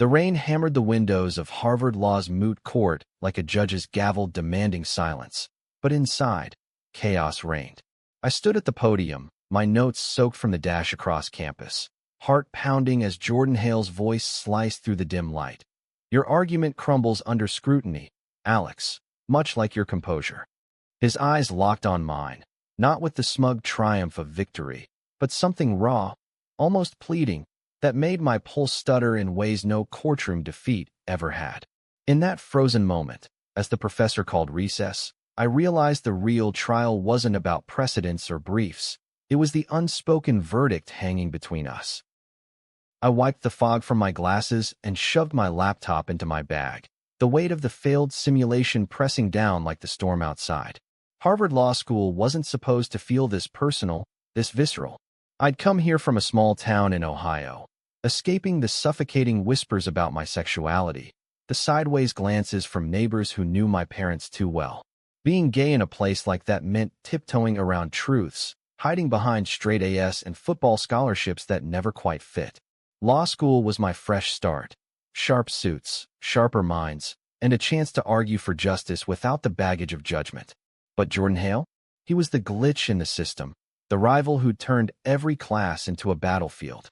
The rain hammered the windows of Harvard Law's moot court like a judge's gavel demanding silence. But inside, chaos reigned. I stood at the podium, my notes soaked from the dash across campus, heart pounding as Jordan Hale's voice sliced through the dim light. Your argument crumbles under scrutiny, Alex, much like your composure. His eyes locked on mine, not with the smug triumph of victory, but something raw, almost pleading, that made my pulse stutter in ways no courtroom defeat ever had. In that frozen moment, as the professor called recess, I realized the real trial wasn't about precedents or briefs. It was the unspoken verdict hanging between us. I wiped the fog from my glasses and shoved my laptop into my bag, the weight of the failed simulation pressing down like the storm outside. Harvard Law School wasn't supposed to feel this personal, this visceral. I'd come here from a small town in Ohio, escaping the suffocating whispers about my sexuality, the sideways glances from neighbors who knew my parents too well. Being gay in a place like that meant tiptoeing around truths, hiding behind straight A's and football scholarships that never quite fit. Law school was my fresh start. Sharp suits, sharper minds, and a chance to argue for justice without the baggage of judgment. But Jordan Hale? He was the glitch in the system, the rival who'd turned every class into a battlefield.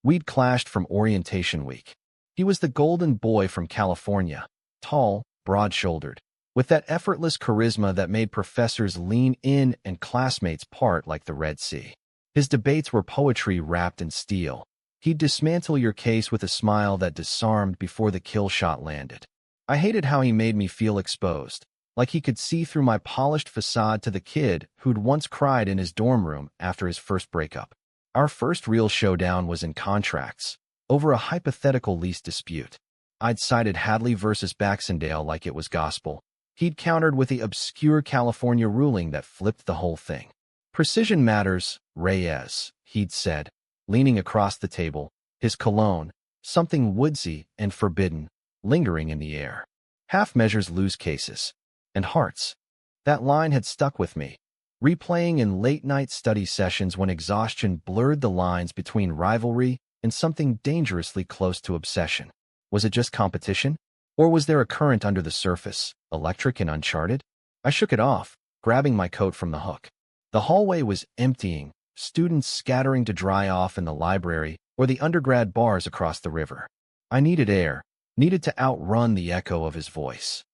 We'd clashed from orientation week. He was the golden boy from California, tall, broad-shouldered, with that effortless charisma that made professors lean in and classmates part like the Red Sea. His debates were poetry wrapped in steel. He'd dismantle your case with a smile that disarmed before the kill shot landed. I hated how he made me feel exposed, like he could see through my polished facade to the kid who'd once cried in his dorm room after his first breakup. Our first real showdown was in contracts, over a hypothetical lease dispute. I'd cited Hadley versus Baxendale like it was gospel. He'd countered with the obscure California ruling that flipped the whole thing. Precision matters, Reyes, he'd said, leaning across the table, his cologne, something woodsy and forbidden, lingering in the air. Half measures lose cases. And hearts. That line had stuck with me, replaying in late-night study sessions when exhaustion blurred the lines between rivalry and something dangerously close to obsession. Was it just competition? Or was there a current under the surface, electric and uncharted? I shook it off, grabbing my coat from the hook. The hallway was emptying, students scattering to dry off in the library or the undergrad bars across the river. I needed air, needed to outrun the echo of his voice.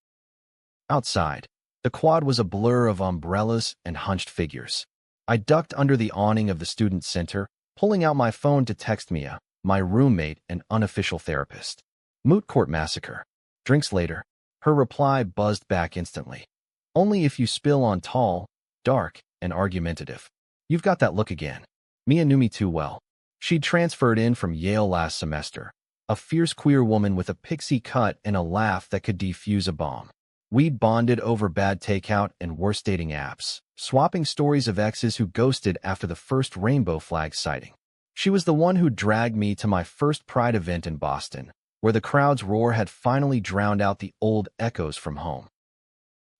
Outside, the quad was a blur of umbrellas and hunched figures. I ducked under the awning of the student center, pulling out my phone to text Mia, my roommate and unofficial therapist. Moot court massacre. Drinks later. Her reply buzzed back instantly. Only if you spill on tall, dark, and argumentative. You've got that look again. Mia knew me too well. She'd transferred in from Yale last semester, a fierce queer woman with a pixie cut and a laugh that could defuse a bomb. We'd bonded over bad takeout and worst dating apps, swapping stories of exes who ghosted after the first rainbow flag sighting. She was the one who dragged me to my first Pride event in Boston, where the crowd's roar had finally drowned out the old echoes from home.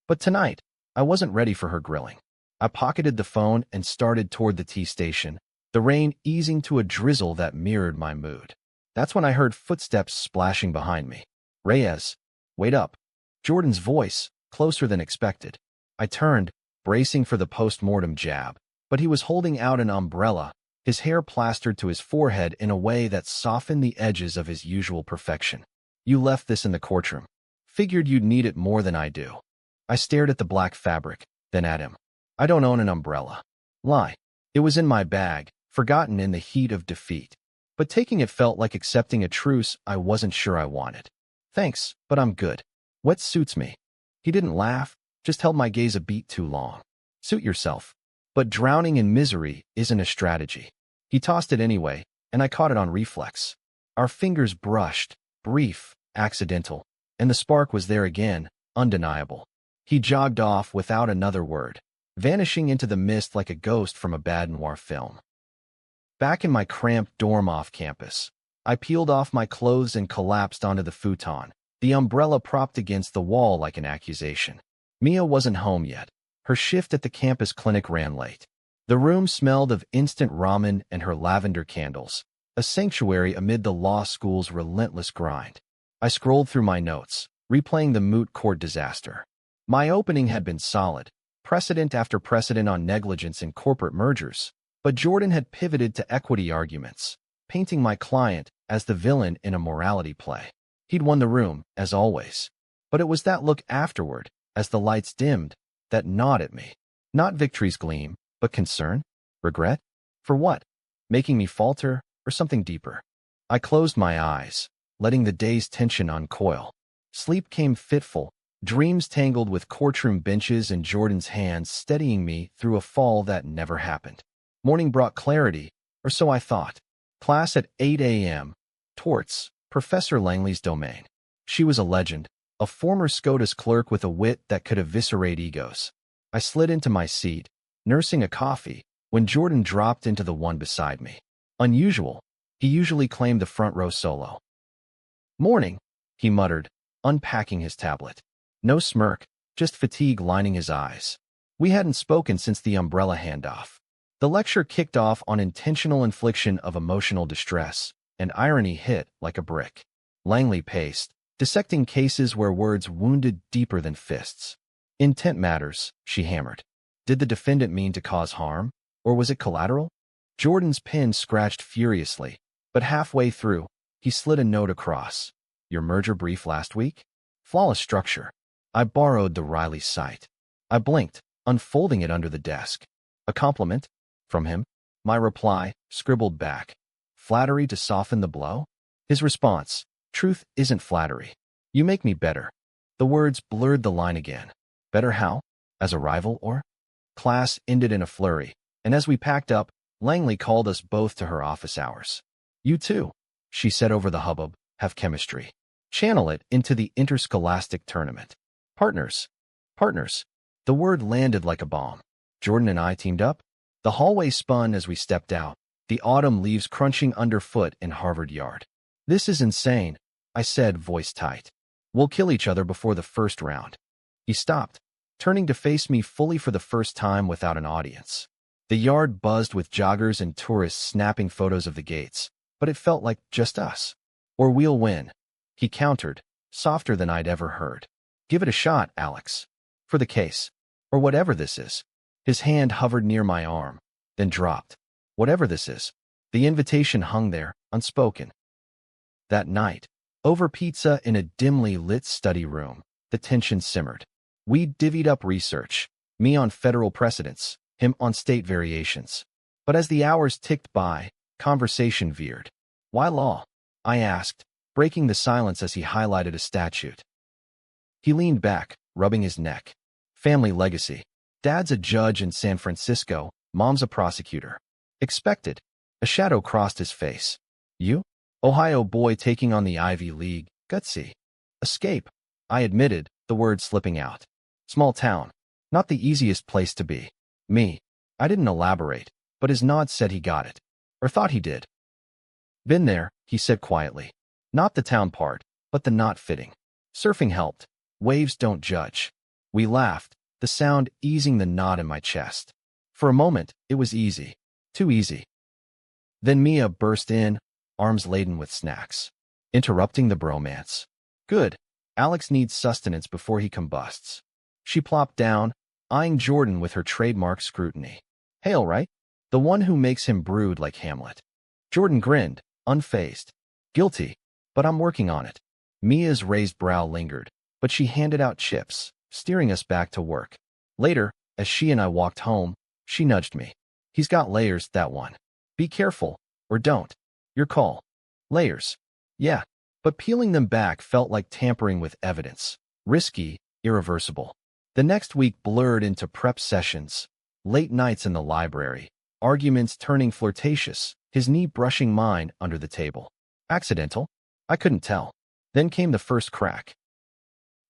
But tonight, I wasn't ready for her grilling. I pocketed the phone and started toward the T station, the rain easing to a drizzle that mirrored my mood. That's when I heard footsteps splashing behind me. Reyes, wait up. Jordan's voice, closer than expected. I turned, bracing for the post-mortem jab, but he was holding out an umbrella, his hair plastered to his forehead in a way that softened the edges of his usual perfection. You left this in the courtroom. Figured you'd need it more than I do. I stared at the black fabric, then at him. I don't own an umbrella. Lie. It was in my bag, forgotten in the heat of defeat. But taking it felt like accepting a truce I wasn't sure I wanted. Thanks, but I'm good. Wet suits me. He didn't laugh, just held my gaze a beat too long. Suit yourself. But drowning in misery isn't a strategy. He tossed it anyway, and I caught it on reflex. Our fingers brushed, brief, accidental, and the spark was there again, undeniable. He jogged off without another word, vanishing into the mist like a ghost from a bad noir film. Back in my cramped dorm off campus, I peeled off my clothes and collapsed onto the futon, the umbrella propped against the wall like an accusation. Mia wasn't home yet. Her shift at the campus clinic ran late. The room smelled of instant ramen and her lavender candles, a sanctuary amid the law school's relentless grind. I scrolled through my notes, replaying the moot court disaster. My opening had been solid, precedent after precedent on negligence in corporate mergers, but Jordan had pivoted to equity arguments, painting my client as the villain in a morality play. He'd won the room, as always. But it was that look afterward, as the lights dimmed, that gnawed at me. Not victory's gleam, but concern? Regret? For what? Making me falter, or something deeper? I closed my eyes, letting the day's tension uncoil. Sleep came fitful, dreams tangled with courtroom benches and Jordan's hands steadying me through a fall that never happened. Morning brought clarity, or so I thought. Class at 8 a.m. Torts, Professor Langley's domain. She was a legend, a former SCOTUS clerk with a wit that could eviscerate egos. I slid into my seat, nursing a coffee, when Jordan dropped into the one beside me. Unusual. He usually claimed the front row solo. "Morning," he muttered, unpacking his tablet. No smirk, just fatigue lining his eyes. We hadn't spoken since the umbrella handoff. The lecture kicked off on intentional infliction of emotional distress, and irony hit like a brick. Langley paced, dissecting cases where words wounded deeper than fists. Intent matters, she hammered. Did the defendant mean to cause harm, or was it collateral? Jordan's pen scratched furiously, but halfway through, he slid a note across. Your merger brief last week? Flawless structure. I borrowed the Riley site. I blinked, unfolding it under the desk. A compliment? From him? My reply, scribbled back. Flattery to soften the blow? His response, truth isn't flattery. You make me better. The words blurred the line again. Better how? As a rival, or? Class ended in a flurry, and as we packed up, Langley called us both to her office hours. You too, she said over the hubbub, have chemistry. Channel it into the interscholastic tournament. Partners. Partners. The word landed like a bomb. Jordan and I teamed up. The hallway spun as we stepped out, the autumn leaves crunching underfoot in Harvard Yard. This is insane, I said, voice tight. We'll kill each other before the first round. He stopped, turning to face me fully for the first time without an audience. The yard buzzed with joggers and tourists snapping photos of the gates, but it felt like just us. Or we'll win. He countered, softer than I'd ever heard. Give it a shot, Alex. For the case. Or whatever this is. His hand hovered near my arm, then dropped. Whatever this is. The invitation hung there, unspoken. That night, over pizza in a dimly lit study room, the tension simmered. We divvied up research, me on federal precedents, him on state variations. But as the hours ticked by, conversation veered. Why law? I asked, breaking the silence as he highlighted a statute. He leaned back, rubbing his neck. Family legacy. Dad's a judge in San Francisco, Mom's a prosecutor. Expected. A shadow crossed his face. You? Ohio boy taking on the Ivy League. Gutsy. Escape. I admitted, the word slipping out. Small town. Not the easiest place to be. Me. I didn't elaborate, but his nod said he got it. Or thought he did. Been there, he said quietly. Not the town part, but the not fitting. Surfing helped. Waves don't judge. We laughed, the sound easing the knot in my chest. For a moment, it was easy. Too easy. Then Mia burst in, arms laden with snacks. Interrupting the bromance. Good. Alex needs sustenance before he combusts. She plopped down, eyeing Jordan with her trademark scrutiny. Hale, right? The one who makes him brood like Hamlet. Jordan grinned, unfazed. Guilty, but I'm working on it. Mia's raised brow lingered, but she handed out chips, steering us back to work. Later, as she and I walked home, she nudged me. He's got layers, that one. Be careful, or don't. Your call. Layers. Yeah, but peeling them back felt like tampering with evidence. Risky, irreversible. The next week blurred into prep sessions, late nights in the library, arguments turning flirtatious, his knee brushing mine under the table. Accidental? I couldn't tell. Then came the first crack.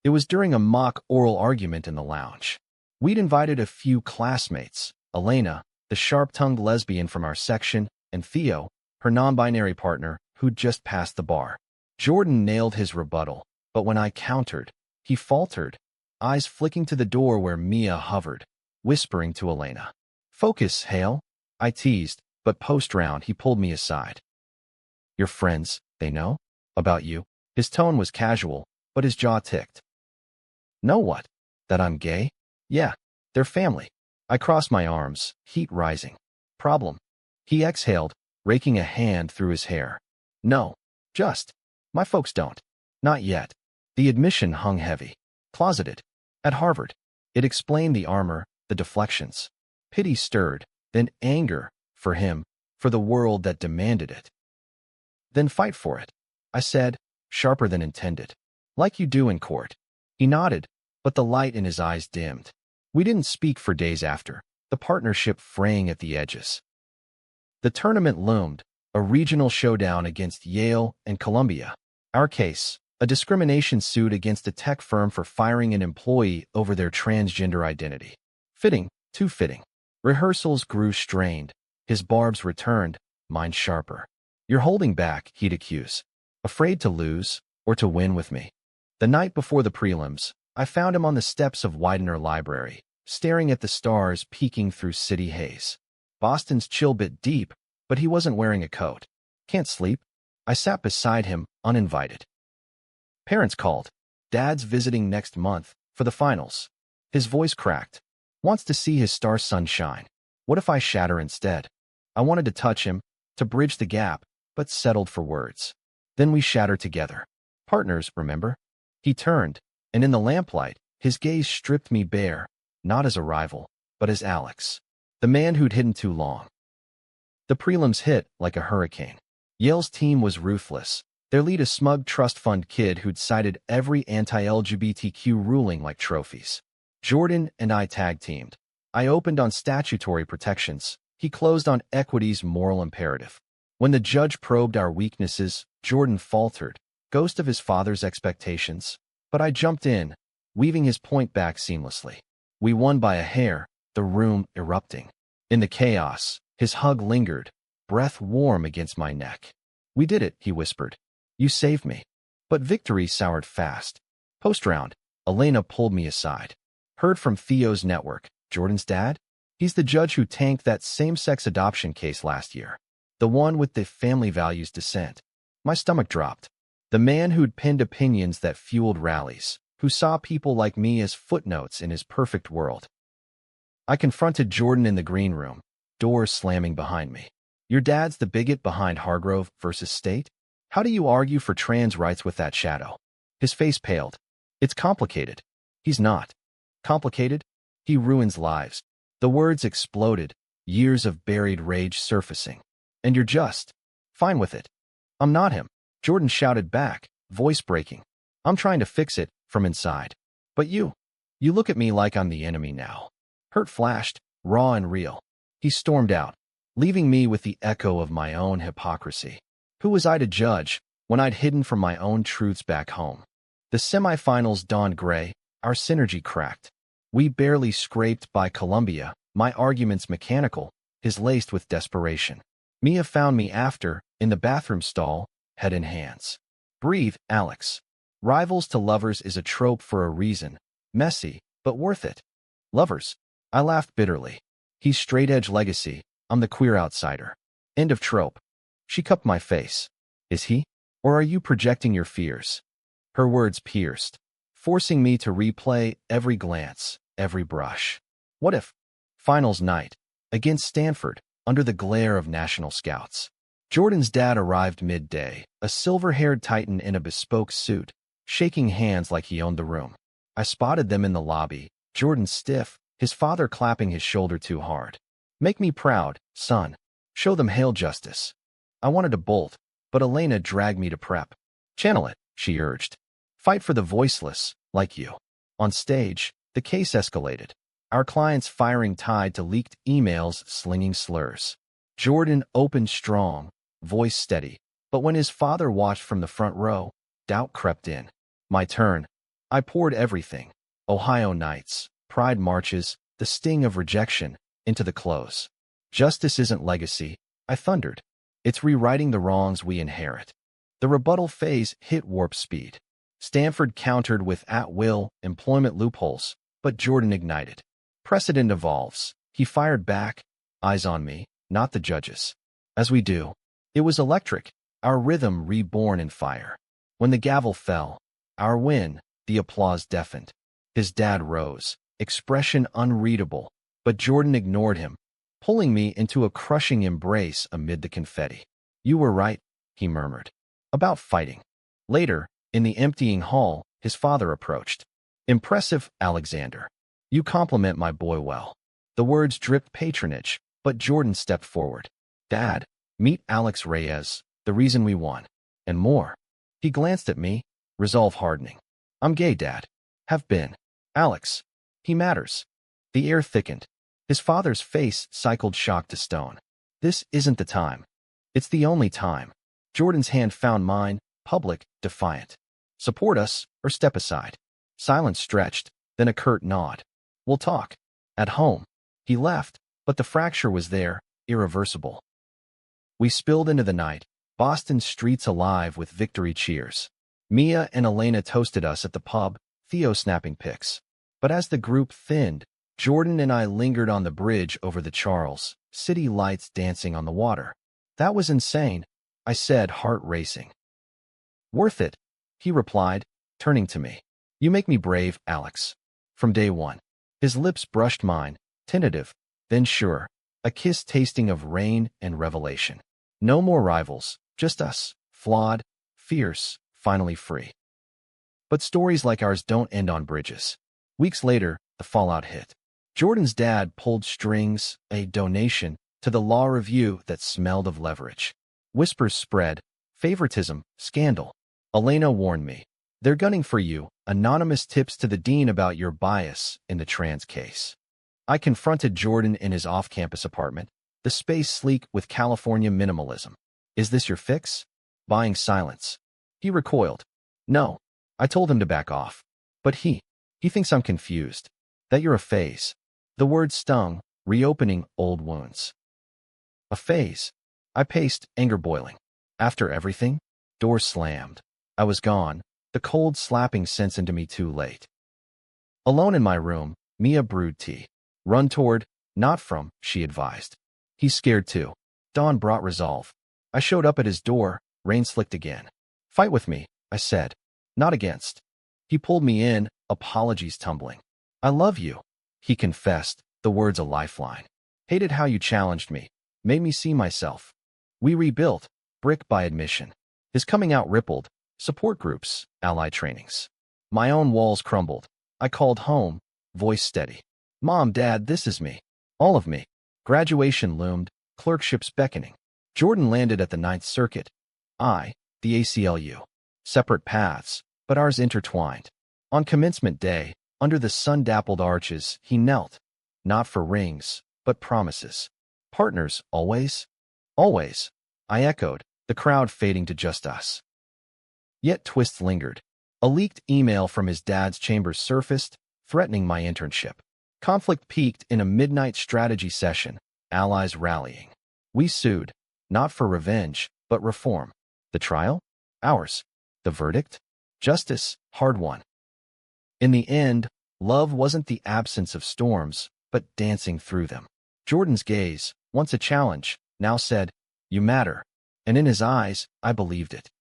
It was during a mock oral argument in the lounge. We'd invited a few classmates, Elena, the sharp-tongued lesbian from our section, and Theo, her non-binary partner, who'd just passed the bar. Jordan nailed his rebuttal, but when I countered, he faltered, eyes flicking to the door where Mia hovered, whispering to Elena. Focus, Hale. I teased, but post-round he pulled me aside. Your friends, they know? About you? His tone was casual, but his jaw ticked. Know what? That I'm gay? Yeah, they're family. I crossed my arms, heat rising. Problem. He exhaled, raking a hand through his hair. No, just. My folks don't. Not yet. The admission hung heavy. Closeted. At Harvard. It explained the armor, the deflections. Pity stirred, then anger, for him, for the world that demanded it. Then fight for it, I said, sharper than intended. Like you do in court. He nodded, but the light in his eyes dimmed. We didn't speak for days after, the partnership fraying at the edges. The tournament loomed, a regional showdown against Yale and Columbia. Our case, a discrimination suit against a tech firm for firing an employee over their transgender identity. Fitting, too fitting. Rehearsals grew strained. His barbs returned, mine sharper. You're holding back, he'd accuse. Afraid to lose, or to win with me. The night before the prelims, I found him on the steps of Widener Library, staring at the stars peeking through city haze. Boston's chill bit deep, but he wasn't wearing a coat. Can't sleep? I sat beside him, uninvited. Parents called. Dad's visiting next month, for the finals. His voice cracked. Wants to see his star son shine. What if I shatter instead? I wanted to touch him, to bridge the gap, but settled for words. Then we shattered together. Partners, remember? He turned, and in the lamplight, his gaze stripped me bare, not as a rival, but as Alex, the man who'd hidden too long. The prelims hit like a hurricane. Yale's team was ruthless. Their lead a smug trust fund kid who'd cited every anti-LGBTQ ruling like trophies. Jordan and I tag-teamed. I opened on statutory protections. He closed on equity's moral imperative. When the judge probed our weaknesses, Jordan faltered, ghost of his father's expectations. But I jumped in, weaving his point back seamlessly. We won by a hair, the room erupting. In the chaos, his hug lingered, breath warm against my neck. We did it, he whispered. You saved me. But victory soured fast. Post-round, Elena pulled me aside. Heard from Theo's network, Jordan's dad? He's the judge who tanked that same-sex adoption case last year. The one with the family values dissent. My stomach dropped. The man who'd pinned opinions that fueled rallies, who saw people like me as footnotes in his perfect world. I confronted Jordan in the green room, doors slamming behind me. Your dad's the bigot behind Hargrove versus State? How do you argue for trans rights with that shadow? His face paled. It's complicated. He's not. Complicated? He ruins lives. The words exploded, years of buried rage surfacing. And you're just fine with it. I'm not him. Jordan shouted back, voice breaking. I'm trying to fix it from inside. But you look at me like I'm the enemy now. Hurt flashed, raw and real. He stormed out, leaving me with the echo of my own hypocrisy. Who was I to judge when I'd hidden from my own truths back home? The semifinals dawned gray, our synergy cracked. We barely scraped by Columbia, my arguments mechanical, his laced with desperation. Mia found me after, in the bathroom stall, head in hands. Breathe, Alex. Rivals to lovers is a trope for a reason. Messy, but worth it. Lovers. I laughed bitterly. He's straight-edge legacy. I'm the queer outsider. End of trope. She cupped my face. Is he? Or are you projecting your fears? Her words pierced, forcing me to replay every glance, every brush. What if? Finals night. Against Stanford, under the glare of National Scouts. Jordan's dad arrived midday, a silver-haired titan in a bespoke suit, shaking hands like he owned the room. I spotted them in the lobby, Jordan stiff, his father clapping his shoulder too hard. Make me proud, son. Show them hail justice. I wanted to bolt, but Elena dragged me to prep. Channel it, she urged. Fight for the voiceless, like you. On stage, the case escalated. Our client's firing tide to leaked emails slinging slurs. Jordan opened strong, voice steady, but when his father watched from the front row, doubt crept in. My turn. I poured everything. Ohio nights, pride marches, the sting of rejection, into the close. Justice isn't legacy, I thundered. It's rewriting the wrongs we inherit. The rebuttal phase hit warp speed. Stanford countered with at-will employment loopholes, but Jordan ignited. Precedent evolves. He fired back, eyes on me, not the judges. As we do. It was electric. our rhythm reborn in fire. When the gavel fell, our win, the applause deafened. His dad rose, expression unreadable, but Jordan ignored him, pulling me into a crushing embrace amid the confetti. "You were right," he murmured, "about fighting." Later, in the emptying hall, his father approached. "Impressive, Alexander. You compliment my boy well." The words dripped patronage, but Jordan stepped forward. "Dad, meet Alex Reyes, the reason we won." And more. He glanced at me, resolve hardening. "I'm gay, Dad. Have been. Alex. He matters." The air thickened. His father's face cycled shock to stone. "This isn't the time. It's the only time." Jordan's hand found mine, public, defiant. "Support us, or step aside." Silence stretched, then a curt nod. "We'll talk. At home." He left, but the fracture was there, irreversible. We spilled into the night, Boston streets alive with victory cheers. Mia and Elena toasted us at the pub, Theo snapping pics. But as the group thinned, Jordan and I lingered on the bridge over the Charles, city lights dancing on the water. "That was insane," I said, heart racing. "Worth it," he replied, turning to me. "You make me brave, Alex." From day one. His lips brushed mine, tentative, then sure, a kiss tasting of rain and revelation. No more rivals, just us, flawed, fierce, finally free. But stories like ours don't end on bridges. Weeks later, the fallout hit. Jordan's dad pulled strings, a donation, to the law review that smelled of leverage. Whispers spread, favoritism, scandal. Elena warned me. "They're gunning for you, anonymous tips to the dean about your bias in the trans case." I confronted Jordan in his off-campus apartment, the space sleek with California minimalism. "Is this your fix?" Buying silence. He recoiled. "No." I told him to back off. "But he thinks I'm confused. That you're a phase." The word stung, reopening old wounds. "A phase?" I paced, anger boiling. After everything? Door slammed. I was gone, the cold slapping sense into me too late. Alone in my room, Mia brewed tea. "Run toward, not from," she advised. He's scared too. Dawn brought resolve. I showed up at his door, rain slicked again. "Fight with me," I said. "Not against." He pulled me in, apologies tumbling. "I love you," he confessed, the words a lifeline. "Hated how you challenged me, made me see myself." We rebuilt, brick by admission. His coming out rippled, support groups, ally trainings. My own walls crumbled. I called home, voice steady. "Mom, Dad, this is me. All of me." Graduation loomed, clerkships beckoning. Jordan landed at the Ninth Circuit. I, the ACLU. Separate paths, but ours intertwined. On commencement day, under the sun-dappled arches, he knelt. Not for rings, but promises. "Partners, always?" "Always," I echoed, the crowd fading to just us. Yet twists lingered. A leaked email from his dad's chambers surfaced, threatening my internship. Conflict peaked in a midnight strategy session, allies rallying. We sued, not for revenge, but reform. The trial? Ours. The verdict? Justice, hard won. In the end, love wasn't the absence of storms, but dancing through them. Jordan's gaze, once a challenge, now said, "You matter." And in his eyes, I believed it.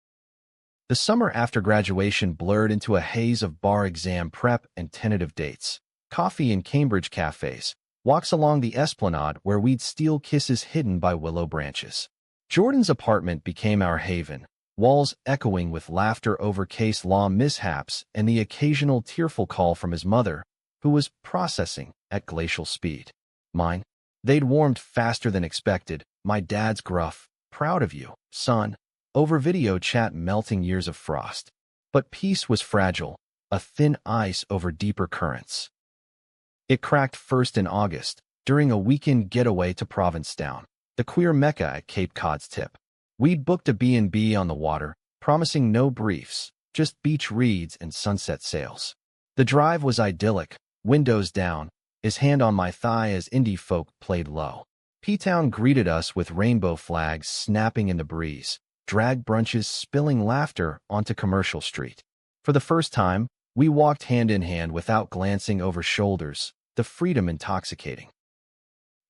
The summer after graduation blurred into a haze of bar exam prep and tentative dates. Coffee in Cambridge cafes, walks along the esplanade where we'd steal kisses hidden by willow branches. Jordan's apartment became our haven, walls echoing with laughter over case law mishaps and the occasional tearful call from his mother, who was processing at glacial speed. Mine? They'd warmed faster than expected, my dad's gruff, "Proud of you, son," over video chat melting years of frost. But peace was fragile, a thin ice over deeper currents. It cracked first in August, during a weekend getaway to Provincetown, the queer mecca at Cape Cod's tip. We'd booked a B&B on the water, promising no briefs, just beach reads and sunset sails. The drive was idyllic, windows down, his hand on my thigh as indie folk played low. P-Town greeted us with rainbow flags snapping in the breeze, drag brunches spilling laughter onto Commercial Street. For the first time, we walked hand in hand without glancing over shoulders, the freedom intoxicating.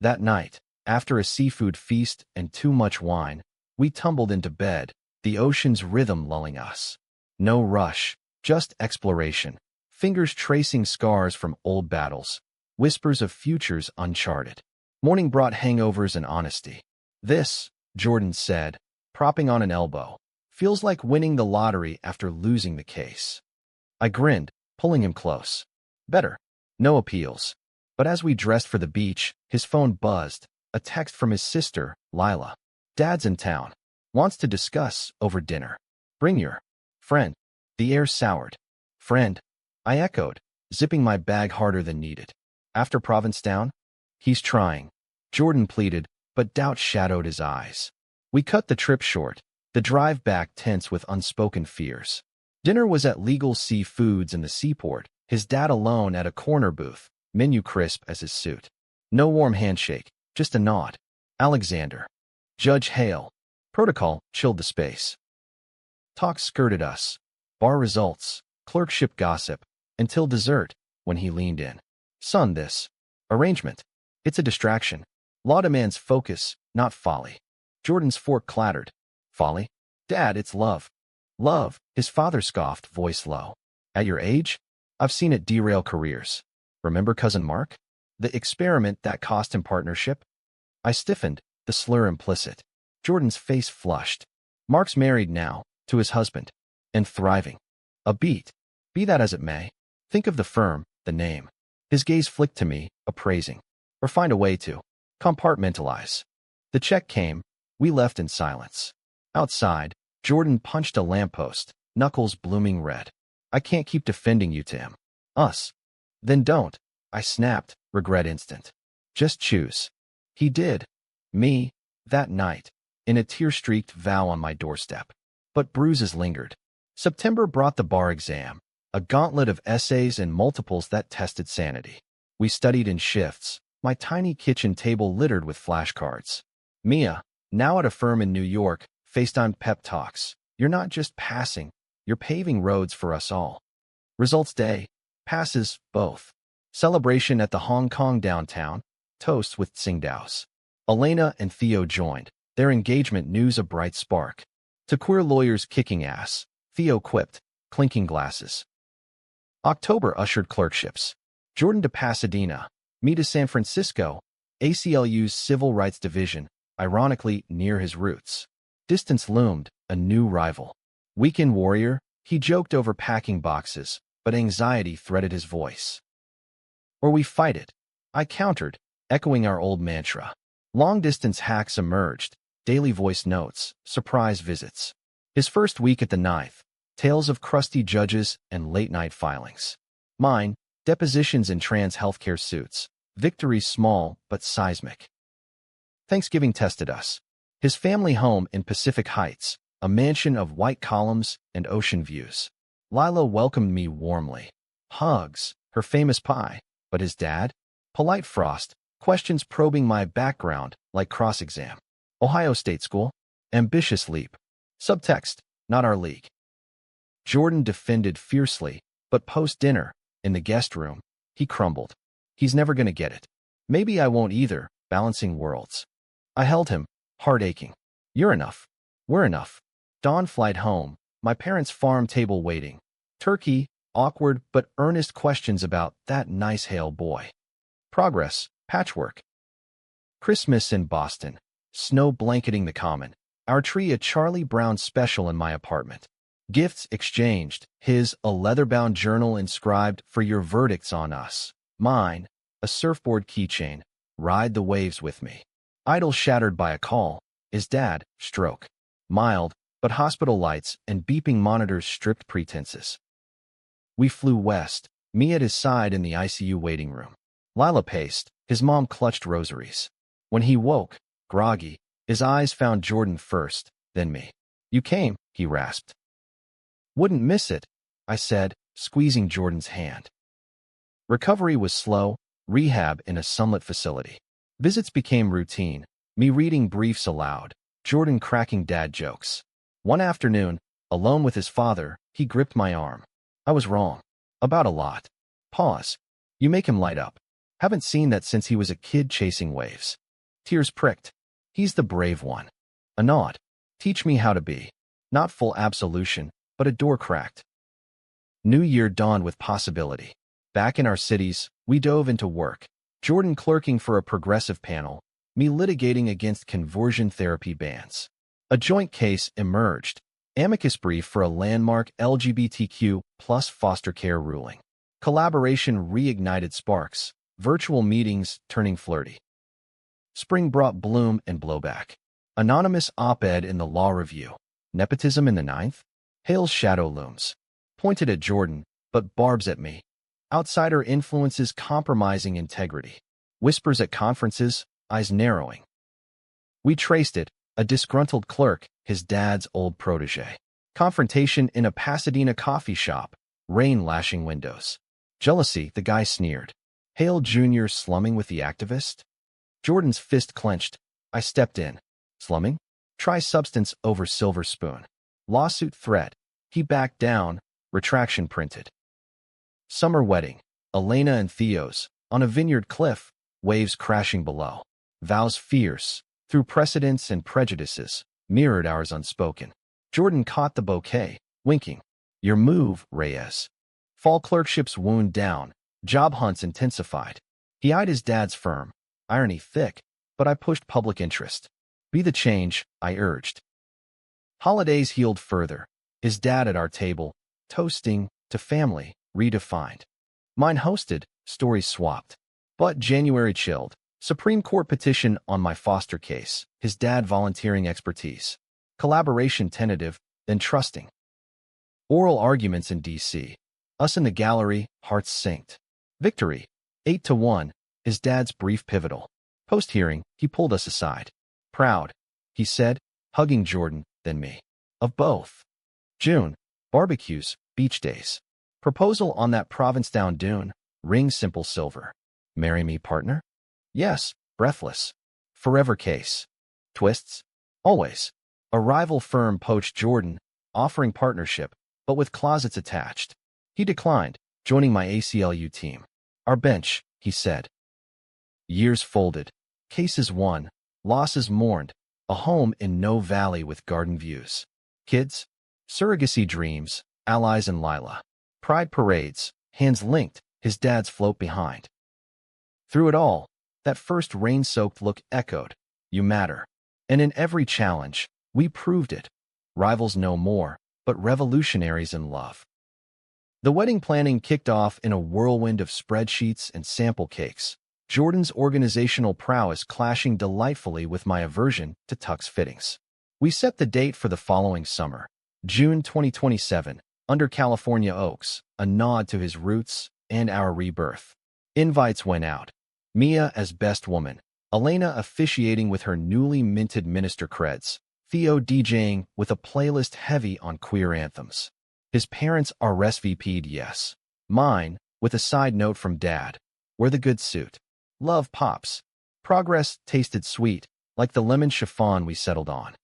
That night, after a seafood feast and too much wine, we tumbled into bed, the ocean's rhythm lulling us. No rush, just exploration, fingers tracing scars from old battles, whispers of futures uncharted. Morning brought hangovers and honesty. This, Jordan said, propping on an elbow, feels like winning the lottery after losing the case. I grinned, pulling him close. Better. No appeals. But as we dressed for the beach, his phone buzzed, a text from his sister, Lila. Dad's in town. Wants to discuss over dinner. Bring your friend. The air soured. Friend, I echoed, zipping my bag harder than needed. After Provincetown? He's trying. Jordan pleaded, but doubt shadowed his eyes. We cut the trip short, the drive back tense with unspoken fears. Dinner was at Legal Seafoods in the seaport, his dad alone at a corner booth, menu crisp as his suit. No warm handshake, just a nod. Alexander. Judge Hale. Protocol chilled the space. Talk skirted us. Bar results, clerkship gossip, until dessert, when he leaned in. Son, this arrangement. It's a distraction. Law demands focus, not folly. Jordan's fork clattered. Folly? Dad, it's love. Love, his father scoffed, voice low. At your age? I've seen it derail careers. Remember Cousin Mark? The experiment that cost him partnership? I stiffened, the slur implicit. Jordan's face flushed. Mark's married now, to his husband. And thriving. A beat. Be that as it may. Think of the firm, the name. His gaze flicked to me, appraising. Or find a way to compartmentalize. The check came. We left in silence. Outside, Jordan punched a lamppost, knuckles blooming red. I can't keep defending you to him. Us. Then don't. I snapped, regret instant. Just choose. He did. Me. That night. In a tear-streaked vow on my doorstep. But bruises lingered. September brought the bar exam, a gauntlet of essays and multiples that tested sanity. We studied in shifts, my tiny kitchen table littered with flashcards. Mia, now at a firm in New York, FaceTime pep talks. You're not just passing, you're paving roads for us all. Results day. Passes, both. Celebration at the Hong Kong downtown. Toasts with Tsingdaos. Elena and Theo joined. Their engagement news a bright spark. To queer lawyers kicking ass. Theo quipped, clinking glasses. October ushered clerkships. Jordan to Pasadena, me to San Francisco, ACLU's Civil Rights Division, ironically near his roots. Distance loomed, a new rival. Weekend warrior, he joked over packing boxes, but anxiety threaded his voice. Or we fight it, I countered, echoing our old mantra. Long-distance hacks emerged, daily voice notes, surprise visits. His first week at the ninth, tales of crusty judges and late-night filings. Mine, depositions in trans healthcare suits, victories small but seismic. Thanksgiving tested us. His family home in Pacific Heights, a mansion of white columns and ocean views. Lila welcomed me warmly. Hugs, her famous pie, but his dad? Polite frost, questions probing my background like cross-exam. Ohio State School? Ambitious leap. Subtext, not our league. Jordan defended fiercely, but post-dinner, in the guest room, he crumbled. He's never gonna get it. Maybe I won't either, balancing worlds. I held him, heart aching. You're enough. We're enough. Dawn flight home, my parents' farm table waiting. Turkey, awkward but earnest questions about that nice Hale boy. Progress, patchwork. Christmas in Boston, snow blanketing the common. Our tree a Charlie Brown special in my apartment. Gifts exchanged, his a leather-bound journal inscribed for your verdicts on us. Mine, a surfboard keychain, ride the waves with me. Idol shattered by a call, his dad, stroke. Mild, but hospital lights and beeping monitors stripped pretenses. We flew west, me at his side in the ICU waiting room. Lila paced, his mom clutched rosaries. When he woke, groggy, his eyes found Jordan first, then me. You came, he rasped. Wouldn't miss it, I said, squeezing Jordan's hand. Recovery was slow, rehab in a sunlit facility. Visits became routine, me reading briefs aloud, Jordan cracking dad jokes. One afternoon, alone with his father, he gripped my arm. I was wrong. About a lot. Pause. You make him light up. Haven't seen that since he was a kid chasing waves. Tears pricked. He's the brave one. A nod. Teach me how to be. Not full absolution, but a door cracked. New year dawned with possibility. Back in our cities, we dove into work. Jordan clerking for a progressive panel, me litigating against conversion therapy bans. A joint case emerged, amicus brief for a landmark LGBTQ plus foster care ruling. Collaboration reignited sparks, virtual meetings turning flirty. Spring brought bloom and blowback. Anonymous op-ed in the Law Review. Nepotism in the ninth? Hale's shadow looms. Pointed at Jordan, but barbs at me. Outsider influences compromising integrity. Whispers at conferences, eyes narrowing. We traced it, a disgruntled clerk, his dad's old protege. Confrontation in a Pasadena coffee shop, rain lashing windows. Jealousy, the guy sneered. Hale Jr. slumming with the activist? Jordan's fist clenched. I stepped in. Slumming? Try substance over silver spoon. Lawsuit threat. He backed down, retraction printed. Summer wedding. Elena and Theo's, on a vineyard cliff, waves crashing below. Vows fierce, through precedents and prejudices, mirrored ours unspoken. Jordan caught the bouquet, winking. Your move, Reyes. Fall clerkships wound down, job hunts intensified. He eyed his dad's firm, irony thick, but I pushed public interest. Be the change, I urged. Holidays healed further, his dad at our table, toasting, to family, redefined. Mine hosted, stories swapped. But January chilled. Supreme Court petition on my foster case, his dad volunteering expertise. Collaboration tentative, then trusting. Oral arguments in D.C. Us in the gallery, hearts synced. Victory, 8-1, his dad's brief pivotal. Post-hearing, he pulled us aside. Proud, he said, hugging Jordan, then me. Of both. June, barbecues, beach days. Proposal on that Provincetown dune, ring simple silver. Marry me, partner? Yes, breathless. Forever case. Twists? Always. A rival firm poached Jordan, offering partnership, but with closets attached. He declined, joining my ACLU team. Our bench, he said. Years folded. Cases won. Losses mourned. A home in no valley with garden views. Kids? Surrogacy dreams, allies and Lila. Pride parades, hands linked, his dad's float behind. Through it all, that first rain-soaked look echoed, you matter. And in every challenge, we proved it. Rivals no more, but revolutionaries in love. The wedding planning kicked off in a whirlwind of spreadsheets and sample cakes, Jordan's organizational prowess clashing delightfully with my aversion to tux fittings. We set the date for the following summer, June 2027, under California oaks, a nod to his roots and our rebirth. Invites went out. Mia as best woman, Elena officiating with her newly minted minister creds, Theo DJing with a playlist heavy on queer anthems. His parents RSVP'd yes. Mine, with a side note from Dad. Wear the good suit. Love pops. Progress tasted sweet, like the lemon chiffon we settled on.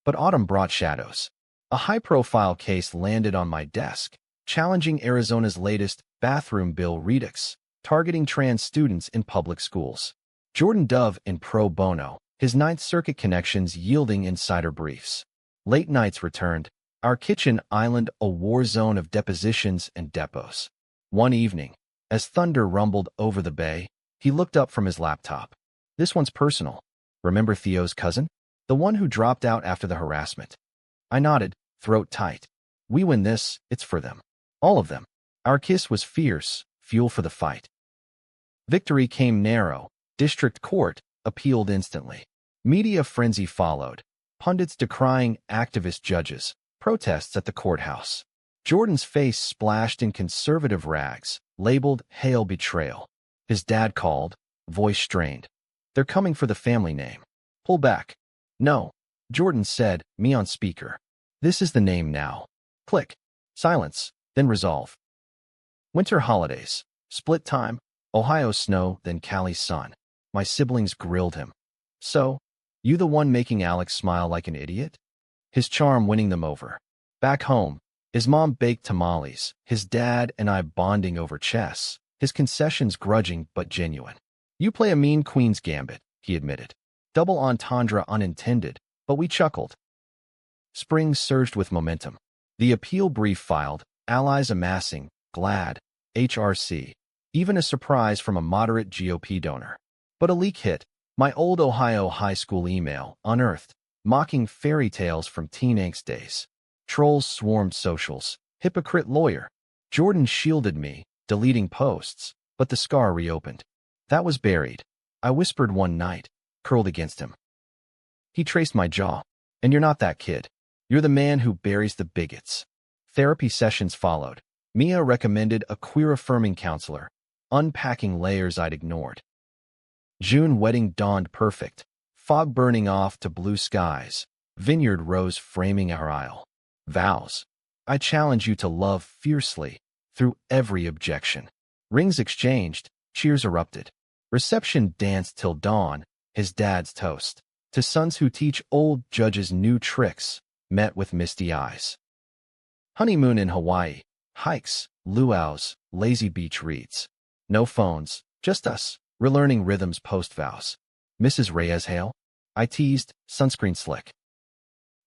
But autumn brought shadows. A high-profile case landed on my desk, challenging Arizona's latest bathroom bill redux, targeting trans students in public schools. Jordan Dove in pro bono, his Ninth Circuit connections yielding insider briefs. Late nights returned, our kitchen island a war zone of depositions and depots. One evening, as thunder rumbled over the bay, he looked up from his laptop. This one's personal. Remember Theo's cousin? The one who dropped out after the harassment. I nodded, throat tight. We win this, it's for them. All of them. Our kiss was fierce, fuel for the fight. Victory came narrow. District Court appealed instantly. Media frenzy followed. Pundits decrying activist judges. Protests at the courthouse. Jordan's face splashed in conservative rags, labeled Hale betrayal. His dad called, voice strained. They're coming for the family name. Pull back. No. Jordan said, me on speaker. This is the name now. Click. Silence, then resolve. Winter holidays. Split time. Ohio snow, then Cali's sun. My siblings grilled him. So, you the one making Alex smile like an idiot? His charm winning them over. Back home, his mom baked tamales, his dad and I bonding over chess, his concessions grudging but genuine. You play a mean queen's gambit, he admitted. Double entendre unintended, but we chuckled. Spring surged with momentum. The appeal brief filed, allies amassing, glad, HRC. Even a surprise from a moderate GOP donor. But a leak hit. My old Ohio high school email, unearthed, mocking fairy tales from teen angst days. Trolls swarmed socials. Hypocrite lawyer. Jordan shielded me, deleting posts, but the scar reopened. That was buried. I whispered one night, curled against him. He traced my jaw. And you're not that kid. You're the man who buries the bigots. Therapy sessions followed. Mia recommended a queer-affirming counselor, unpacking layers I'd ignored. June wedding dawned perfect. Fog burning off to blue skies. Vineyard rose framing our aisle. Vows. I challenge you to love fiercely, through every objection. Rings exchanged, cheers erupted. Reception danced till dawn, his dad's toast. To sons who teach old judges new tricks, met with misty eyes. Honeymoon in Hawaii. Hikes, luau's, lazy beach reads. No phones, just us, relearning rhythms post-vows. Mrs. Reyes hail? I teased, sunscreen slick.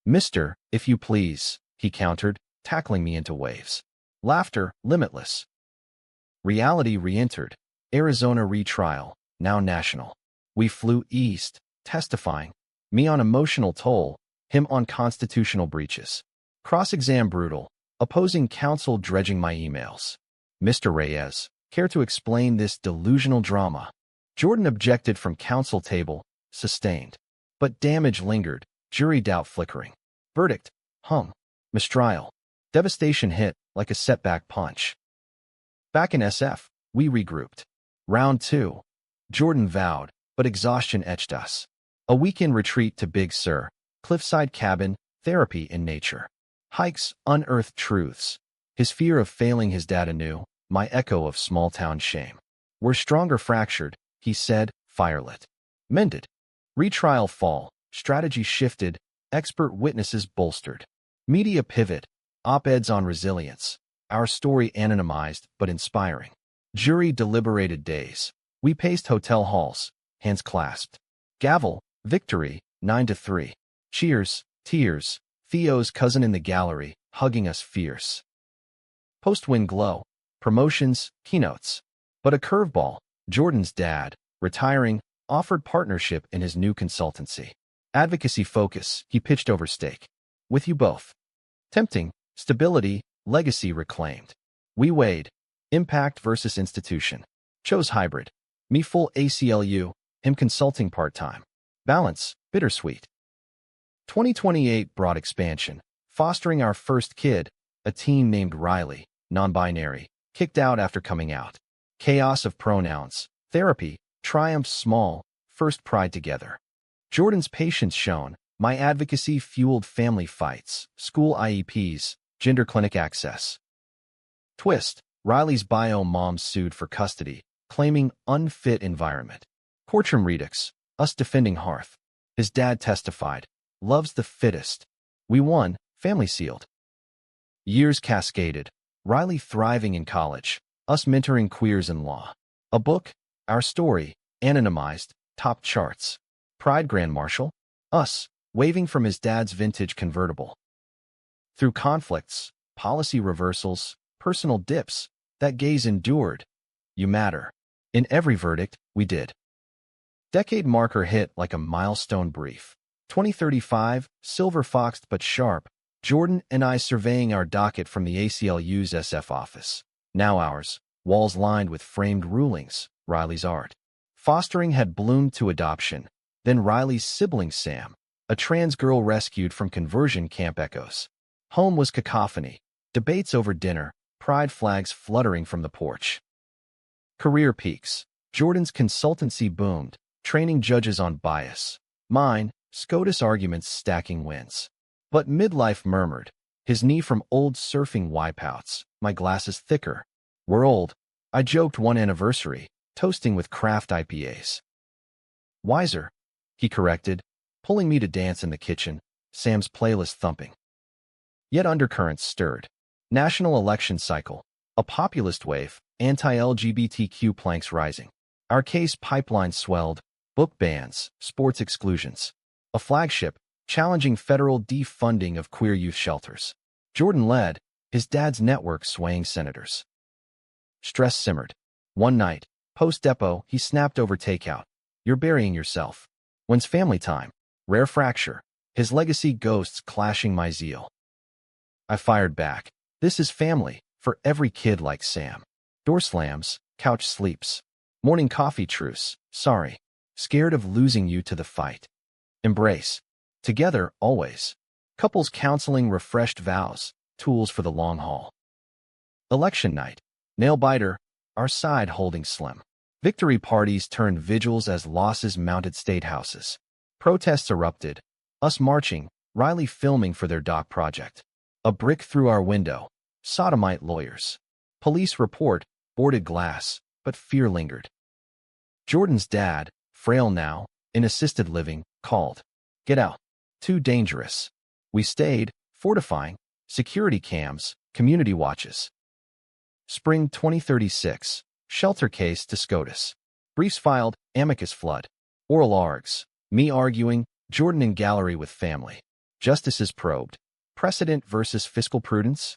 Mister, if you please, he countered, tackling me into waves. Laughter, limitless. Reality re-entered. Arizona retrial, now national. We flew east, testifying. Me on emotional toll, him on constitutional breaches. Cross-exam brutal, opposing counsel dredging my emails. Mr. Reyes, care to explain this delusional drama? Jordan objected from counsel table, sustained. But damage lingered, jury doubt flickering. Verdict, hung. Mistrial. Devastation hit, like a setback punch. Back in SF, we regrouped. Round 2. Jordan vowed, but exhaustion etched us. A weekend retreat to Big Sur, cliffside cabin, therapy in nature. Hikes, unearthed truths. His fear of failing his dad anew, my echo of small-town shame. We're stronger fractured, he said, firelit. Mended. Retrial fall, strategy shifted, expert witnesses bolstered. Media pivot, op-eds on resilience. Our story anonymized but inspiring. Jury deliberated days. We paced hotel halls, hands clasped. Gavel, victory, 9-3. Cheers, tears. Theo's cousin in the gallery, hugging us fierce. Post-win glow, promotions, keynotes. But a curveball, Jordan's dad, retiring, offered partnership in his new consultancy. Advocacy focus, he pitched over stake. With you both. Tempting, stability, legacy reclaimed. We weighed, impact versus institution. Chose hybrid. Me full ACLU, him consulting part-time. Balance, bittersweet. 2028 brought expansion, fostering our first kid, a teen named Riley, non-binary, kicked out after coming out. Chaos of pronouns, therapy, triumphs small, first pride together. Jordan's patience shown, my advocacy fueled family fights, school IEPs, gender clinic access. Twist, Riley's bio mom sued for custody, claiming unfit environment. Courtroom redux, us defending hearth. His dad testified. Love's the fittest. We won, family sealed. Years cascaded. Riley thriving in college. Us mentoring queers in law. A book, our story, anonymized, top charts. Pride Grand Marshal. Us, waving from his dad's vintage convertible. Through conflicts, policy reversals, personal dips, that gaze endured. You matter. In every verdict, we did. Decade marker hit like a milestone brief. 2035, silver-foxed but sharp, Jordan and I surveying our docket from the ACLU's SF office. Now ours, walls lined with framed rulings, Riley's art. Fostering had bloomed to adoption. Then Riley's sibling Sam, a trans girl rescued from conversion camp echoes. Home was cacophony, debates over dinner, pride flags fluttering from the porch. Career peaks. Jordan's consultancy boomed, training judges on bias. Mine, SCOTUS arguments stacking wins. But midlife murmured, his knee from old surfing wipeouts, my glasses thicker. We're old. I joked one anniversary, toasting with craft IPAs. Wiser, he corrected, pulling me to dance in the kitchen, Sam's playlist thumping. Yet undercurrents stirred. National election cycle, a populist wave, anti-LGBTQ planks rising. Our case pipeline swelled, book bans, sports exclusions. A flagship, challenging federal defunding of queer youth shelters. Jordan led, his dad's network swaying senators. Stress simmered. One night, post-depo, he snapped over takeout. You're burying yourself. When's family time? Rare fracture. His legacy ghosts clashing my zeal. I fired back. This is family, for every kid like Sam. Door slams, couch sleeps. Morning coffee truce. Sorry. Scared of losing you to the fight. Embrace. Together, always. Couples counseling refreshed vows, tools for the long haul. Election night. Nail-biter, our side holding slim. Victory parties turned vigils as losses mounted state houses. Protests erupted. Us marching, Riley filming for their doc project. A brick through our window. Sodomite lawyers. Police report, boarded glass, but fear lingered. Jordan's dad, frail now, in assisted living, called. Get out. Too dangerous. We stayed, fortifying, security cams, community watches. Spring 2036, shelter case to SCOTUS. Briefs filed, amicus flood. Oral args, me arguing, Jordan in gallery with family. Justices probed. Precedent versus fiscal prudence?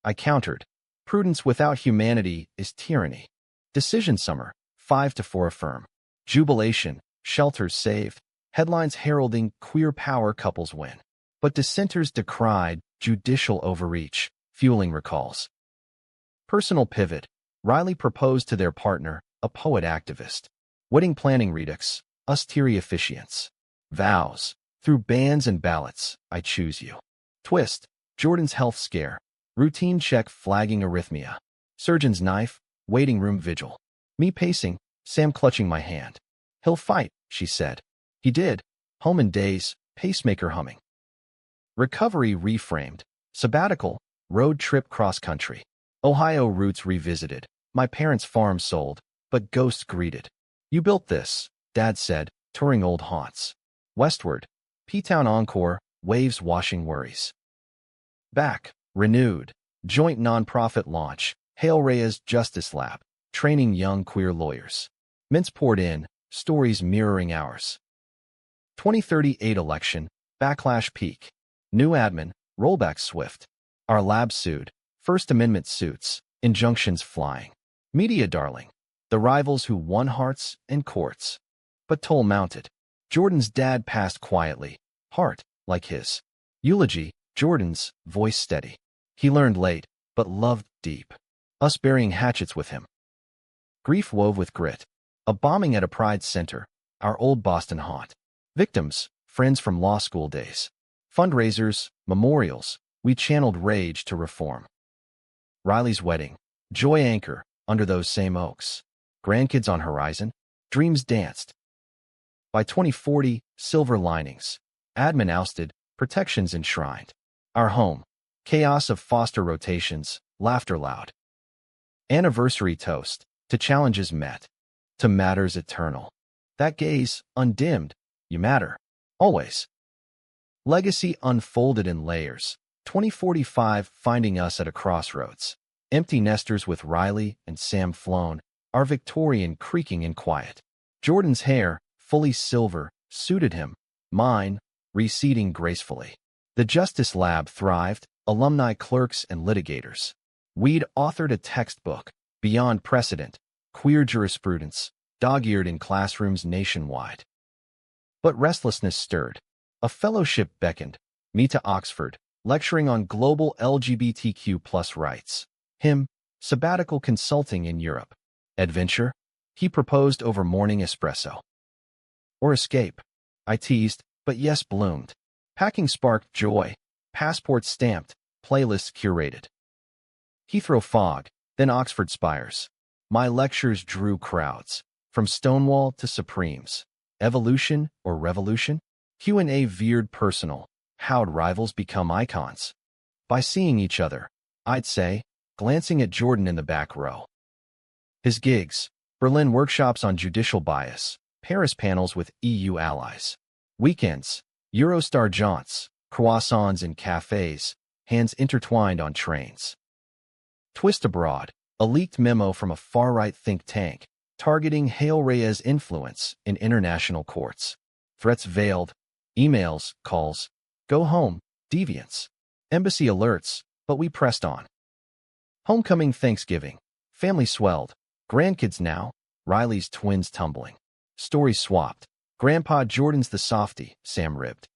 I countered. Prudence without humanity is tyranny. Decision summer, 5-4 affirm. Jubilation, shelters saved. Headlines heralding queer power couples win. But dissenters decried judicial overreach, fueling recalls. Personal pivot. Riley proposed to their partner, a poet activist. Wedding planning redux, austere officiants. Vows. Through bans and ballots, I choose you. Twist. Jordan's health scare. Routine check flagging arrhythmia. Surgeon's knife, waiting room vigil. Me pacing, Sam clutching my hand. He'll fight, she said. He did. Home in days, pacemaker humming. Recovery reframed. Sabbatical, road trip cross-country. Ohio roots revisited. My parents' farm sold, but ghosts greeted. You built this, Dad said, touring old haunts. Westward. P-Town encore, waves washing worries. Back, renewed. Joint nonprofit launch. Hail Reyes Justice Lab. Training young queer lawyers. Mints poured in, stories mirroring ours. 2038 election, backlash peak. New admin, rollback swift. Our lab sued. First Amendment suits, injunctions flying. Media darling. The rivals who won hearts and courts. But toll mounted. Jordan's dad passed quietly. Heart, like his. Eulogy, Jordan's, voice steady. He learned late, but loved deep. Us burying hatchets with him. Grief wove with grit. A bombing at a Pride Center, our old Boston haunt. Victims, friends from law school days. Fundraisers, memorials, we channeled rage to reform. Riley's wedding, joy anchor, under those same oaks. Grandkids on horizon, dreams danced. By 2040, silver linings. Admin ousted, protections enshrined. Our home, chaos of foster rotations, laughter loud. Anniversary toast, to challenges met. To matters eternal. That gaze, undimmed, you matter. Always. Legacy unfolded in layers. 2045 finding us at a crossroads. Empty nesters with Riley and Sam flown, our Victorian creaking in quiet. Jordan's hair, fully silver, suited him. Mine, receding gracefully. The Justice Lab thrived, alumni clerks and litigators. We'd authored a textbook, Beyond Precedent, queer jurisprudence, dog-eared in classrooms nationwide. But restlessness stirred. A fellowship beckoned, me to Oxford, lecturing on global LGBTQ+ rights. Him, sabbatical consulting in Europe. Adventure? He proposed over morning espresso. Or escape? I teased, but yes bloomed. Packing sparked joy. Passport stamped, playlists curated. Heathrow fog, then Oxford spires. My lectures drew crowds, from Stonewall to Supremes. Evolution or revolution? Q&A veered personal. How'd rivals become icons? By seeing each other, I'd say, glancing at Jordan in the back row. His gigs, Berlin workshops on judicial bias, Paris panels with EU allies. Weekends, Eurostar jaunts, croissants in cafes, hands intertwined on trains. Twist abroad, a leaked memo from a far-right think tank, targeting Hail Reyes' influence in international courts. Threats veiled, Emails, calls, go home, deviants, embassy alerts, but we pressed on. Homecoming, Thanksgiving, family swelled, grandkids now, Riley's twins tumbling. Stories swapped, Grandpa Jordan's the softy, Sam ribbed.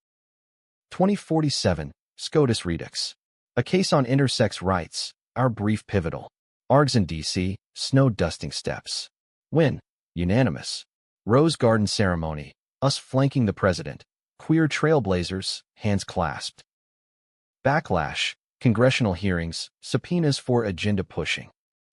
2047, SCOTUS Redux. A case on intersex rights, our brief pivotal. ARGs in D.C., snow dusting steps. Win, unanimous. Rose Garden ceremony, us flanking the president. Queer trailblazers, hands clasped. Backlash, congressional hearings, subpoenas for agenda pushing.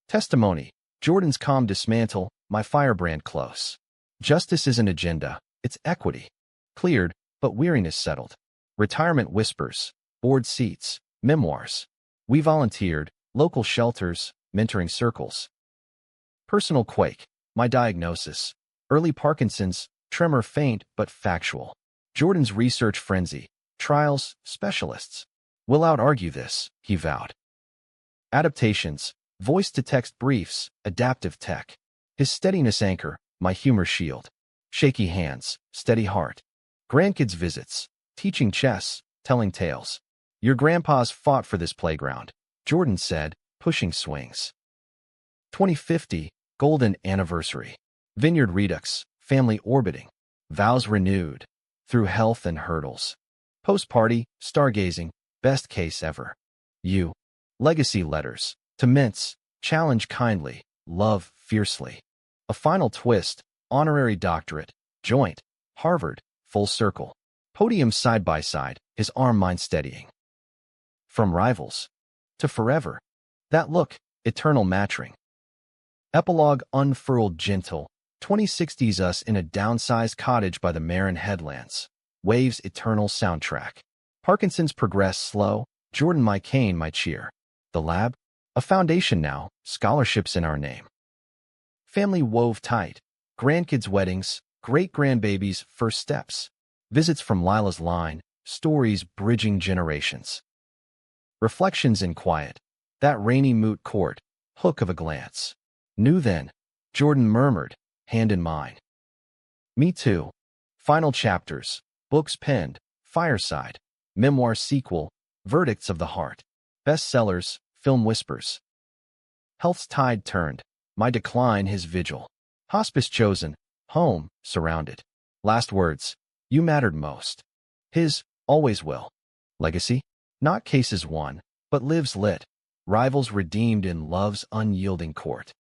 Testimony, Jordan's calm dismantle, my firebrand close. Justice isn't agenda, it's equity. Cleared, but weariness settled. Retirement whispers, board seats, memoirs. We volunteered, local shelters, mentoring circles. Personal quake, my diagnosis. Early Parkinson's, tremor faint but factual. Jordan's research frenzy, trials, specialists. We'll out-argue this, he vowed. Adaptations, voice-to-text briefs, adaptive tech. His steadiness anchor, my humor shield. Shaky hands, steady heart. Grandkids visits, teaching chess, telling tales. Your grandpas fought for this playground, Jordan said, pushing swings. 2050, golden anniversary. Vineyard Redux, family orbiting. Vows renewed, through health and hurdles. Post-party, stargazing, best case ever. You. Legacy letters, to mints, challenge kindly, love fiercely. A final twist, honorary doctorate, joint, Harvard, full circle. Podium side by side, his arm mind steadying. From rivals to forever. That look, eternal matching. Epilogue unfurled gentle, 2060s us in a downsized cottage by the Marin headlands. Waves eternal soundtrack. Parkinson's progress slow, Jordan my cane my cheer. The lab? A foundation now, scholarships in our name. Family wove tight, grandkids' weddings, great-grandbabies' first steps. Visits from Lila's line, stories bridging generations. Reflections in quiet, that rainy moot court, hook of a glance. Knew then, Jordan murmured, hand in mine. Me too. Final chapters, books penned, fireside, memoir sequel, verdicts of the heart, bestsellers, film whispers. Health's tide turned, my decline his vigil. Hospice chosen, home surrounded. Last words, you mattered most. His, always will. Legacy? Not cases won, but lives lit. Rivals redeemed in love's unyielding court.